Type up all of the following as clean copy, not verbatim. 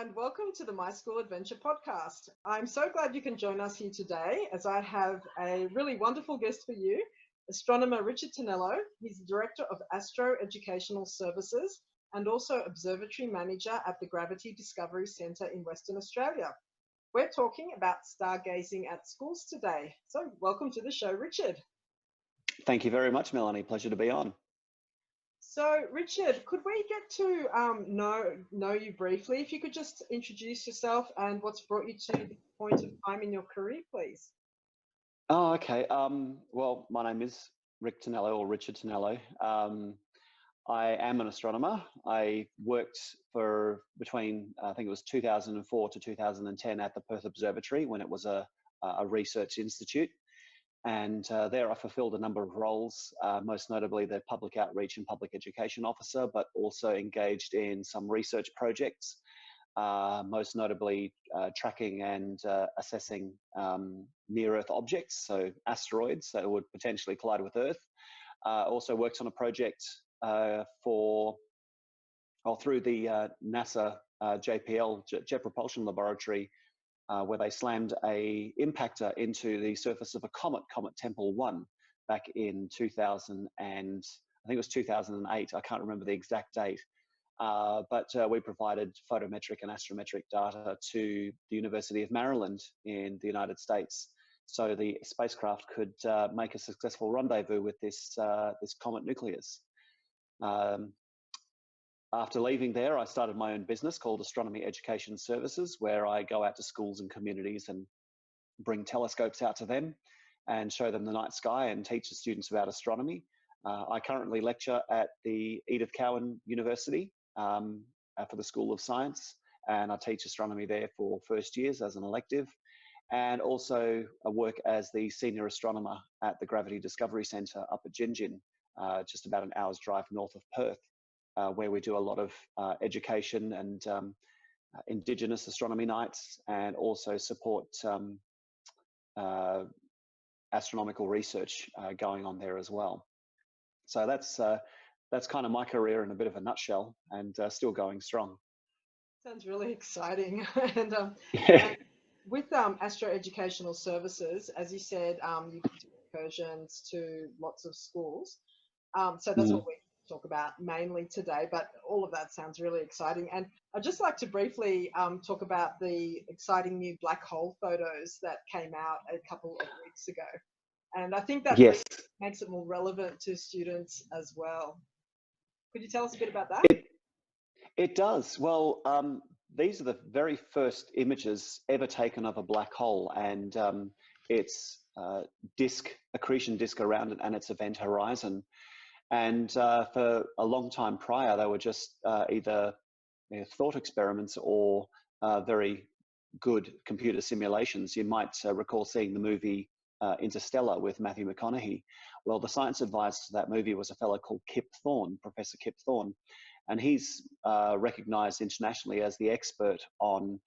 and welcome to the My School Adventure podcast. I'm so glad you can join us here today as I have a really wonderful guest for you, astronomer Richard Tonello. He's the Director of Astro Educational Services and also Observatory Manager at the Gravity Discovery Centre in Western Australia. We're talking about stargazing at schools today. So welcome to the show, Richard. Thank you very much, Melanie. Pleasure to be on. So, Richard, could we get to know you briefly? If you could just introduce yourself and what's brought you to this point of time in your career, please. Oh, okay. Well, my name is Rick Tonello, or Richard Tonello. I am an astronomer. I worked for between, I think it was 2004 to 2010 at the Perth Observatory when it was a research institute. And there I fulfilled a number of roles, most notably the public outreach and public education officer, but also engaged in some research projects, most notably tracking and assessing near-Earth objects, so asteroids that would potentially collide with Earth. Also worked on a project through the NASA JPL, Jet Propulsion Laboratory, where they slammed a impactor into the surface of a comet, Comet Tempel 1, back in 2000 and I think it was 2008. I can't remember the exact date, but we provided photometric and astrometric data to the University of Maryland in the United States, so the spacecraft could make a successful rendezvous with this comet nucleus. After leaving there, I started my own business called Astronomy Education Services, where I go out to schools and communities and bring telescopes out to them and show them the night sky and teach the students about astronomy. I currently lecture at the Edith Cowan University for the School of Science, and I teach astronomy there for first years as an elective, and also work as the senior astronomer at the Gravity Discovery Centre up at Gingin, just about an hour's drive north of Perth. Where we do a lot of education and Indigenous astronomy nights, and also support astronomical research going on there as well. So that's kind of my career in a bit of a nutshell, and still going strong. Sounds really exciting. And Yeah. with Astro Educational Services, as you said, you do incursions to lots of schools. So that's what we talk about mainly today, but all of that sounds really exciting. And I'd just like to briefly talk about the exciting new black hole photos that came out a couple of weeks ago. And I think that Yes. makes it more relevant to students as well. Could you tell us a bit about that? It does. Well, these are the very first images ever taken of a black hole, and its accretion disk around it and its event horizon. And for a long time prior, they were just either thought experiments or very good computer simulations. You might recall seeing the movie Interstellar with Matthew McConaughey. Well, the science advisor to that movie was a fellow called Kip Thorne, Professor Kip Thorne. And he's recognized internationally as the expert on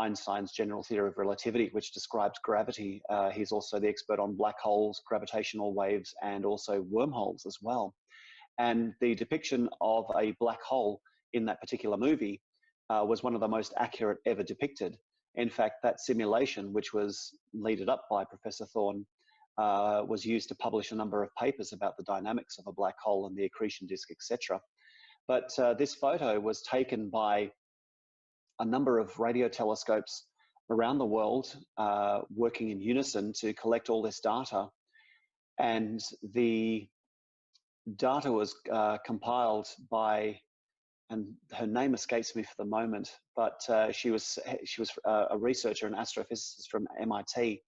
Einstein's general theory of relativity, which describes gravity. He's also the expert on black holes, gravitational waves, and also wormholes as well. And the depiction of a black hole in that particular movie was one of the most accurate ever depicted. In fact, that simulation, which was led up by Professor Thorne, was used to publish a number of papers about the dynamics of a black hole and the accretion disk, etc. But this photo was taken by a number of radio telescopes around the world working in unison to collect all this data. And the data was compiled by, and her name escapes me for the moment, but she was a researcher, an astrophysicist from MIT,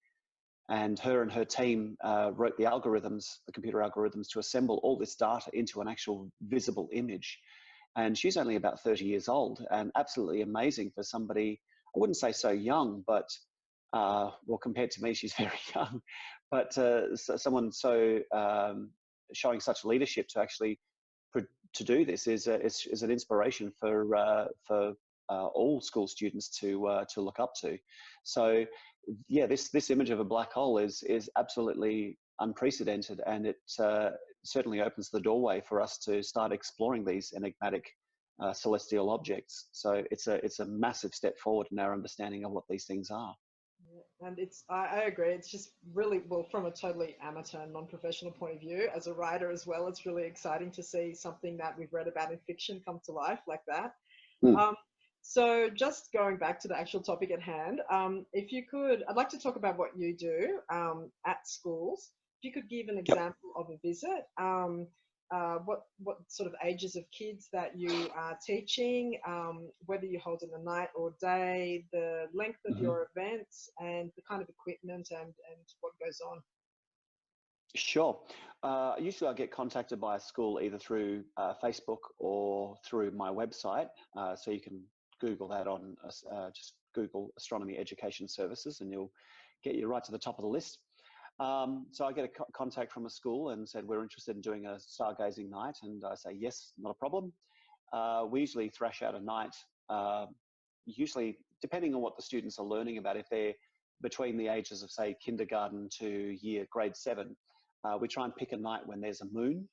and her team wrote the algorithms, the computer algorithms, to assemble all this data into an actual visible image. And she's only about 30 years old, and absolutely amazing for somebody, I wouldn't say so young, but well, compared to me, she's very young, but someone so showing such leadership to actually to do this is an inspiration for all school students to look up to. So yeah, this image of a black hole is absolutely unprecedented, and it certainly opens the doorway for us to start exploring these enigmatic celestial objects. So it's a massive step forward in our understanding of what these things are. Yeah, and I agree. It's just really, well, from a totally amateur and non-professional point of view, as a writer as well, it's really exciting to see something that we've read about in fiction come to life like that. Mm. Um, so just going back to the actual topic at hand, if you could, I'd like to talk about what you do at schools. If you could give an Yep. example of a visit, what sort of ages of kids that you are teaching, whether you hold in the night or day, the length of Mm-hmm. your events, and the kind of equipment and what goes on. Sure. Usually I get contacted by a school either through Facebook or through my website. So you can Google that on, just Google Astronomy Education Services and you'll get you right to the top of the list. So I get a contact from a school and said, we're interested in doing a stargazing night. And I say, yes, not a problem. We usually thrash out a night, usually depending on what the students are learning about. If they're between the ages of, say, kindergarten to grade 7, we try and pick a night when there's a moon,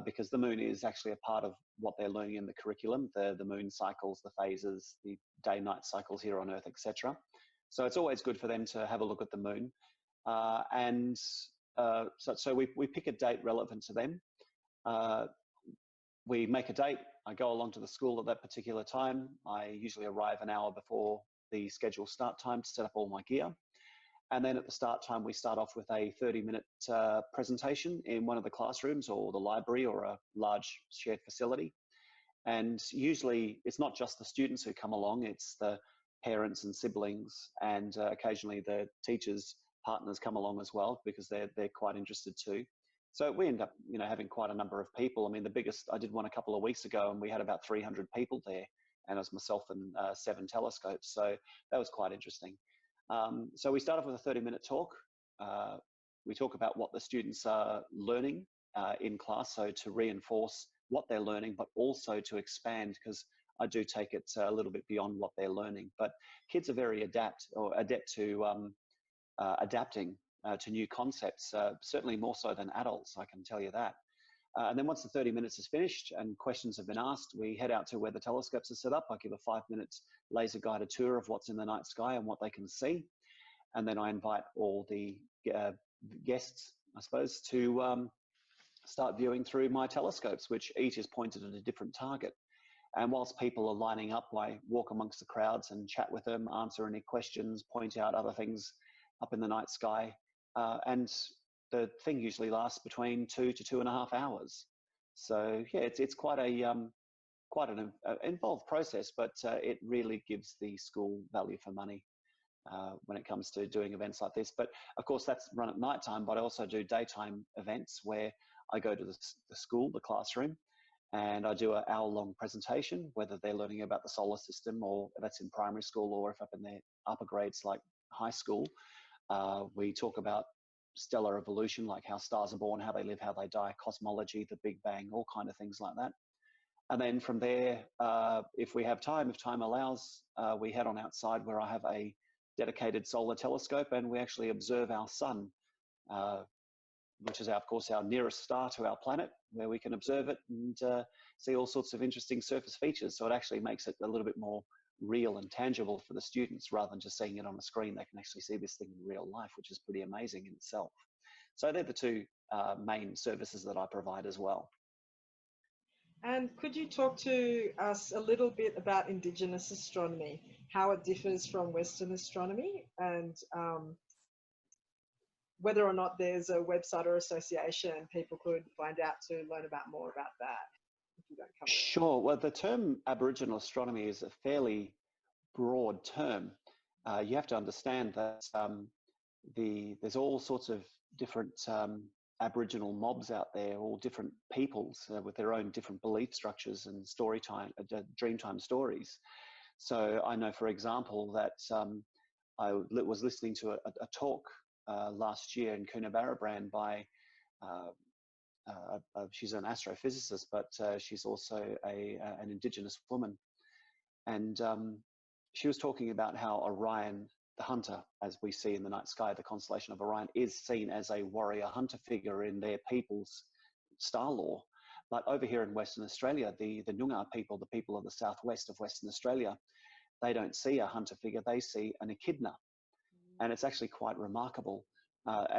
because the moon is actually a part of what they're learning in the curriculum, the moon cycles, the phases, the day-night cycles here on Earth, etc. So it's always good for them to have a look at the moon. So we pick a date relevant to them. We make a date. I go along to the school at that particular time. I usually arrive an hour before the scheduled start time to set up all my gear. And then at the start time, we start off with a 30-minute presentation in one of the classrooms or the library or a large shared facility. And usually it's not just the students who come along, it's the parents and siblings, and occasionally the teachers' partners come along as well because they're quite interested too. So we end up, having quite a number of people. I mean, the biggest, I did one a couple of weeks ago and we had about 300 people there, and it was myself and 7 telescopes. So that was quite interesting. So we start off with a 30-minute talk. We talk about what the students are learning in class, so to reinforce what they're learning, but also to expand, because I do take it a little bit beyond what they're learning. But kids are very adept to adapting to new concepts, certainly more so than adults, I can tell you that. And then once the 30 minutes is finished and questions have been asked, we head out to where the telescopes are set up. I give a 5-minute laser guided tour of what's in the night sky and what they can see. And then I invite all the guests, I suppose, to start viewing through my telescopes, which each is pointed at a different target. And whilst people are lining up, I walk amongst the crowds and chat with them, answer any questions, point out other things up in the night sky. And the thing usually lasts between 2 to 2.5 hours. So yeah, it's quite an involved process, but it really gives the school value for money when it comes to doing events like this. But of course, that's run at night time, but I also do daytime events where I go to the school, the classroom, and I do an hour-long presentation, whether they're learning about the solar system or that's in primary school, or if up in their upper grades like high school. We talk about stellar evolution, like how stars are born, how they live, how they die, cosmology, the Big Bang, all kind of things like that. And then from there, if we have time, if time allows, we head on outside where I have a dedicated solar telescope and we actually observe our sun, which is, of course, our nearest star to our planet, where we can observe it and see all sorts of interesting surface features. So it actually makes it a little bit more real and tangible for the students rather than just seeing it on a screen. They can actually see this thing in real life, which is pretty amazing in itself. So they're the two main services that I provide as well. And could you talk to us a little bit about Indigenous astronomy, how it differs from Western astronomy, and whether or not there's a website or association people could find out to learn about more about that, if you don't cover it? Sure. Well, the term Aboriginal astronomy is a fairly broad term. You have to understand that there's all sorts of different Aboriginal mobs out there, all different peoples with their own different belief structures and dreamtime stories. So I know, for example, that I was listening to a talk last year in Coonabarabran by she's an astrophysicist, but she's also an Indigenous woman. And she was talking about how Orion, the hunter, as we see in the night sky, the constellation of Orion, is seen as a warrior hunter figure in their people's star lore. But over here in Western Australia, the Noongar people, the people of the southwest of Western Australia, they don't see a hunter figure, they see an echidna. And it's actually quite remarkable.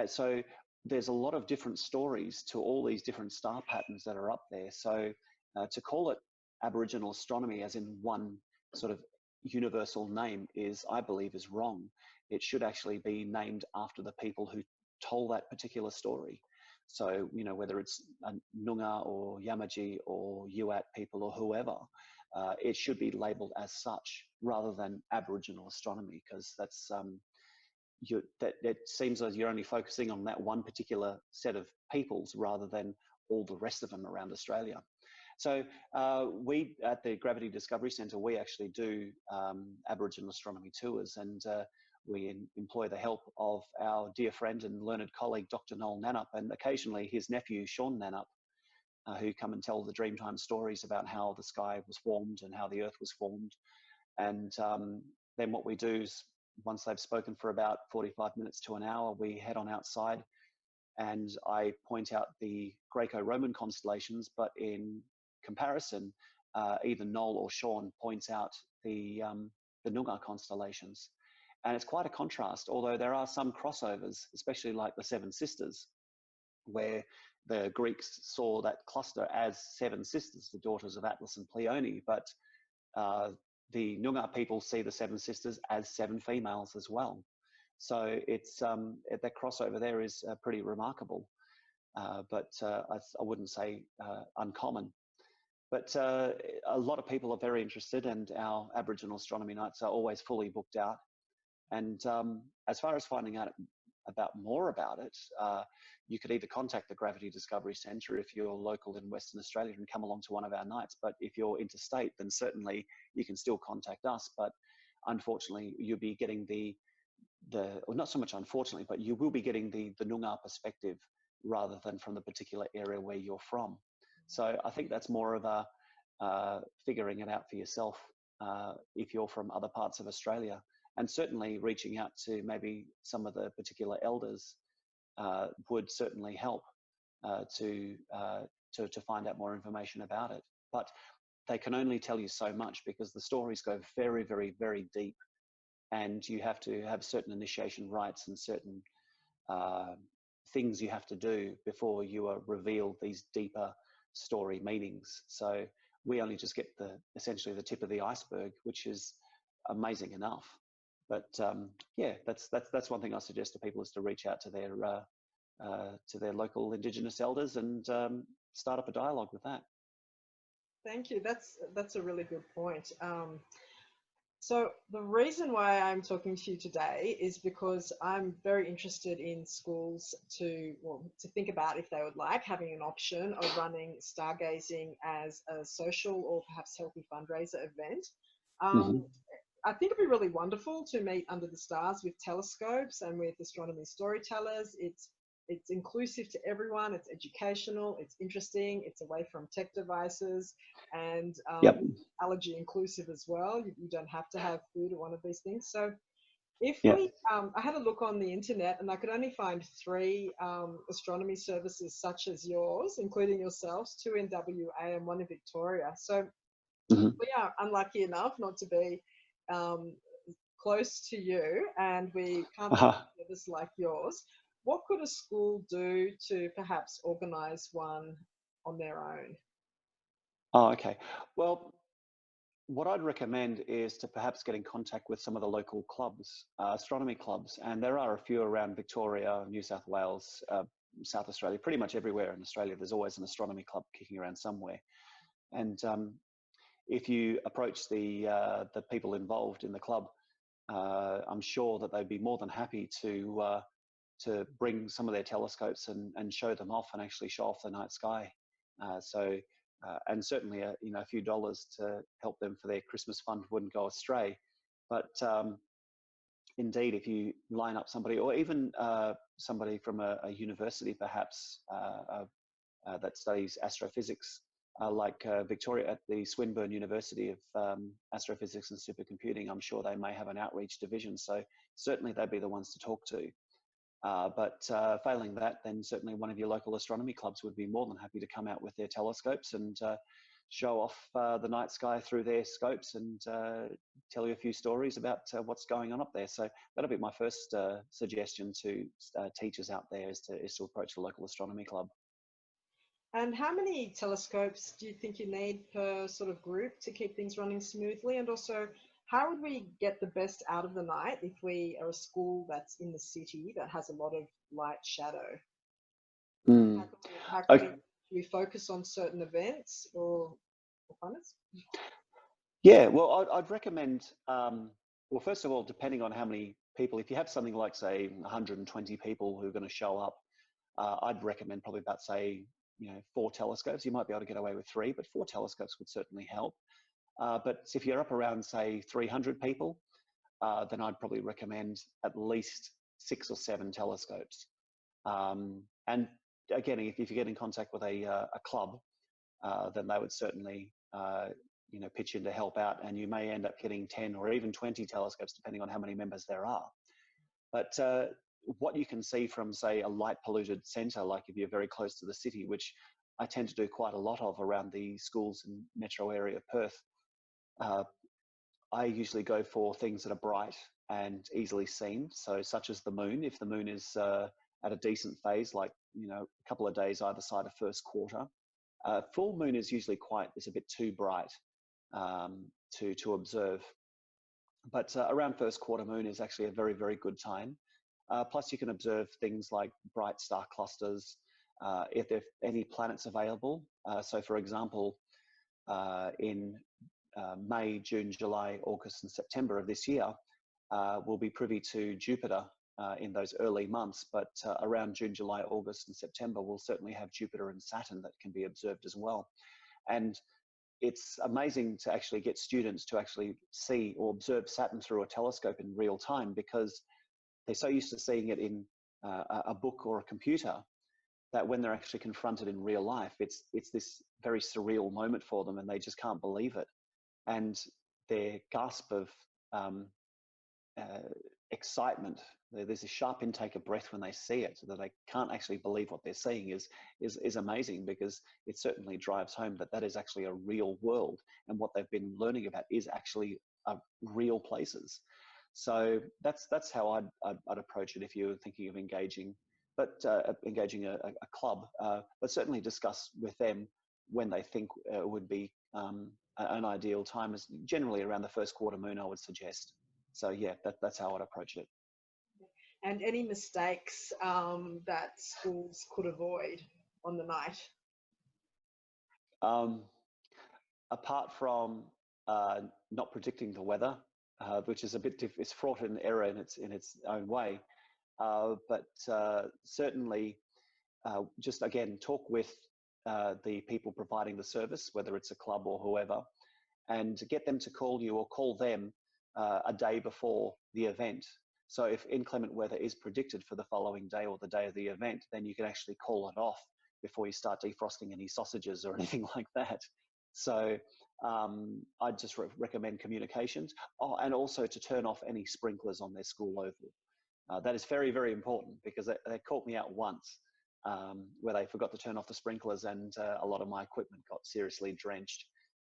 So there's a lot of different stories to all these different star patterns that are up there. So to call it Aboriginal astronomy as in one sort of universal name is, I believe, is wrong. It should actually be named after the people who told that particular story. So, you know, whether it's a Noongar or Yamaji or Yuat people or whoever, it should be labelled as such rather than Aboriginal astronomy, because that's that it seems like you're only focusing on that one particular set of peoples rather than all the rest of them around Australia. So we at the Gravity Discovery Centre, we actually do Aboriginal astronomy tours, and we employ the help of our dear friend and learned colleague, Dr. Noel Nannup, and occasionally his nephew, Sean Nannup, who come and tell the Dreamtime stories about how the sky was formed and how the Earth was formed. And then what we do is, once they've spoken for about 45 minutes to an hour, we head on outside and I point out the Greco-Roman constellations, but in comparison, either Noel or Sean points out the Noongar constellations. And it's quite a contrast, although there are some crossovers, especially like the Seven Sisters, where the Greeks saw that cluster as seven sisters, the daughters of Atlas and Pleione, but the Noongar people see the Seven Sisters as seven females as well. So it's that crossover there is pretty remarkable, but I wouldn't say uncommon. But a lot of people are very interested, and our Aboriginal astronomy nights are always fully booked out. And as far as finding out more about it, you could either contact the Gravity Discovery Centre if you're local in Western Australia and come along to one of our nights. But if you're interstate, then certainly you can still contact us. But unfortunately, you'll be getting or not so much unfortunately, but you will be getting the Noongar perspective rather than from the particular area where you're from. So I think that's more of a figuring it out for yourself if you're from other parts of Australia. And certainly reaching out to maybe some of the particular elders would certainly help to find out more information about it. But they can only tell you so much because the stories go very, very, very deep, and you have to have certain initiation rites and certain things you have to do before you are revealed these deeper story meanings. So we only just get essentially the tip of the iceberg, which is amazing enough. But yeah, that's one thing I suggest to people, is to reach out to their local Indigenous elders and start up a dialogue with that. Thank you. That's a really good point. So the reason why I'm talking to you today is because I'm very interested in schools to think about if they would like having an option of running stargazing as a social or perhaps healthy fundraiser event. I think it'd be really wonderful to meet under the stars with telescopes and with astronomy storytellers. It's inclusive to everyone. It's educational. It's interesting. It's away from tech devices, and allergy inclusive as well. You don't have to have food or one of these things. So if we, I had a look on the internet and I could only find 3 astronomy services such as yours, including yourselves, 2 in WA and 1 in Victoria. So we are unlucky enough not to be close to you, and we can't have service like yours. What could a school do to perhaps organise one on their own? Oh, okay. Well, what I'd recommend is to perhaps get in contact with some of the local clubs, astronomy clubs, and there are a few around Victoria, New South Wales, South Australia, pretty much everywhere in Australia. There's always an astronomy club kicking around somewhere. And if you approach the people involved in the club, I'm sure that they'd be more than happy to bring some of their telescopes and show them off and actually show off the night sky. And certainly a few dollars to help them for their Christmas fund wouldn't go astray. But indeed, if you line up somebody, or even somebody from a university perhaps that studies astrophysics, like Victoria at the Swinburne University of Astrophysics and Supercomputing, I'm sure they may have an outreach division. So certainly they'd be the ones to talk to. But failing that, then certainly one of your local astronomy clubs would be more than happy to come out with their telescopes and show off the night sky through their scopes and tell you a few stories about what's going on up there. So that'll be my first suggestion to teachers out there is to approach the local astronomy club. And how many telescopes do you think you need per sort of group to keep things running smoothly? And also, how would we get the best out of the night if we are a school that's in the city that has a lot of light shadow? Mm. How can we focus on certain events or planets? Yeah, well, I'd recommend, well, first of all, depending on how many people, if you have something like, say, 120 people who are going to show up, I'd recommend probably about, say, 4 telescopes. You might be able to get away with 3, but 4 telescopes would certainly help. But if you're up around, say, 300 people, then I'd probably recommend at least 6 or 7 telescopes. And again, if you get in contact with a club, then they would certainly pitch in to help out, and you may end up getting 10 or even 20 telescopes, depending on how many members there are. But what you can see from, say, a light polluted centre, like if you're very close to the city, which I tend to do quite a lot of around the schools in metro area of Perth, I usually go for things that are bright and easily seen. So such as the moon, if the moon is at a decent phase, like, a couple of days either side of first quarter. Full moon is usually it's a bit too bright to observe. But around first quarter moon is actually a very, very good time. Plus you can observe things like bright star clusters, if there are any planets available. So for example, in May, June, July, August and September of this year, we'll be privy to Jupiter in those early months, but around June, July, August and September, we'll certainly have Jupiter and Saturn that can be observed as well. And it's amazing to actually get students to actually see or observe Saturn through a telescope in real time, because they're so used to seeing it in a book or a computer that when they're actually confronted in real life, it's this very surreal moment for them and they just can't believe it. And their gasp of excitement, there's a sharp intake of breath when they see it, so that they can't actually believe what they're seeing is amazing, because it certainly drives home that is actually a real world, and what they've been learning about is actually real places. So that's how I'd approach it if you were thinking of engaging a club, but certainly discuss with them when they think would be an ideal time, is generally around the first quarter moon, I would suggest. So yeah, that's how I'd approach it. And any mistakes that schools could avoid on the night? Apart from not predicting the weather, which is a bit it's fraught in error in its own way, but certainly just again talk with the people providing the service, whether it's a club or whoever, and get them to call you or call them a day before the event. So if inclement weather is predicted for the following day or the day of the event, then you can actually call it off before you start defrosting any sausages or anything like that. So I'd just recommend communications. Oh, and also to turn off any sprinklers on their school oval. That is very, very important, because they caught me out once where they forgot to turn off the sprinklers, and a lot of my equipment got seriously drenched,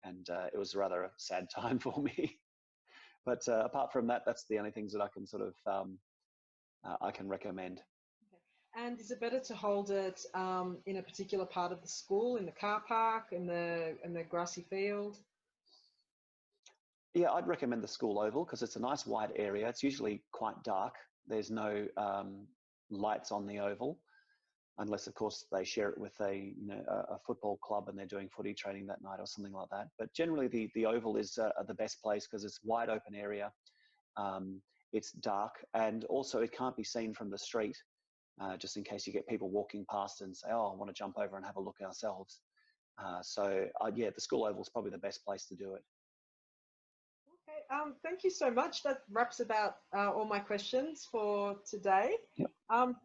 and it was rather a sad time for me. But apart from that, that's the only things that I can sort of I can recommend. Okay. And is it better to hold it in a particular part of the school, in the car park, in the grassy field? Yeah, I'd recommend the school oval, because it's a nice wide area. It's usually quite dark. There's no lights on the oval, unless of course they share it with a football club and they're doing footy training that night or something like that. But generally the oval is the best place, because it's wide open area. It's dark, and also it can't be seen from the street, just in case you get people walking past and say, oh, I want to jump over and have a look ourselves. So yeah, the school oval is probably the best place to do it. Okay, thank you so much. That wraps about all my questions for today. Yep.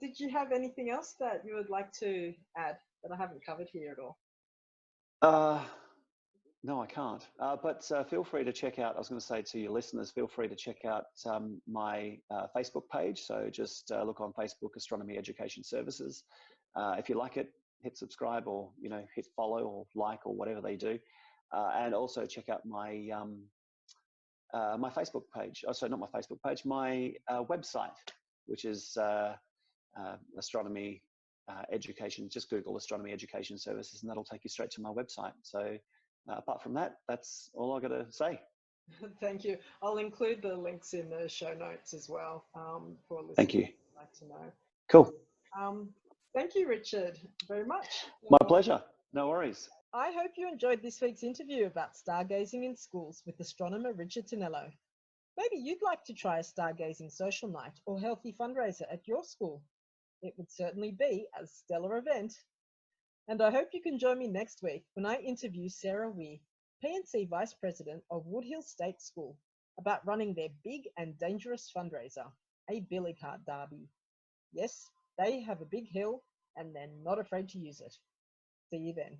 Did you have anything else that you would like to add that I haven't covered here at all? No, I can't. But feel free to check out, I was going to say to your listeners, feel free to check out my Facebook page. So just look on Facebook, Astronomy Education Services. If you like it, hit subscribe, or hit follow or like or whatever they do. And also check out my my Facebook page. Oh, sorry, not my Facebook page, my website, which is Astronomy Education. Just Google Astronomy Education Services, and that'll take you straight to my website. So apart from that, that's all I got to say. Thank you. I'll include the links in the show notes as well for listeners Thank you. who'd like to know. Cool. Thank you, Richard, very much. My pleasure. No worries. I hope you enjoyed this week's interview about stargazing in schools with astronomer Richard Tonello. Maybe you'd like to try a stargazing social night or healthy fundraiser at your school. It would certainly be a stellar event. And I hope you can join me next week when I interview Sarah Weir, P&C Vice President of Woodhill State School, about running their big and dangerous fundraiser, a billy cart derby. Yes, they have a big hill and they're not afraid to use it. See you then.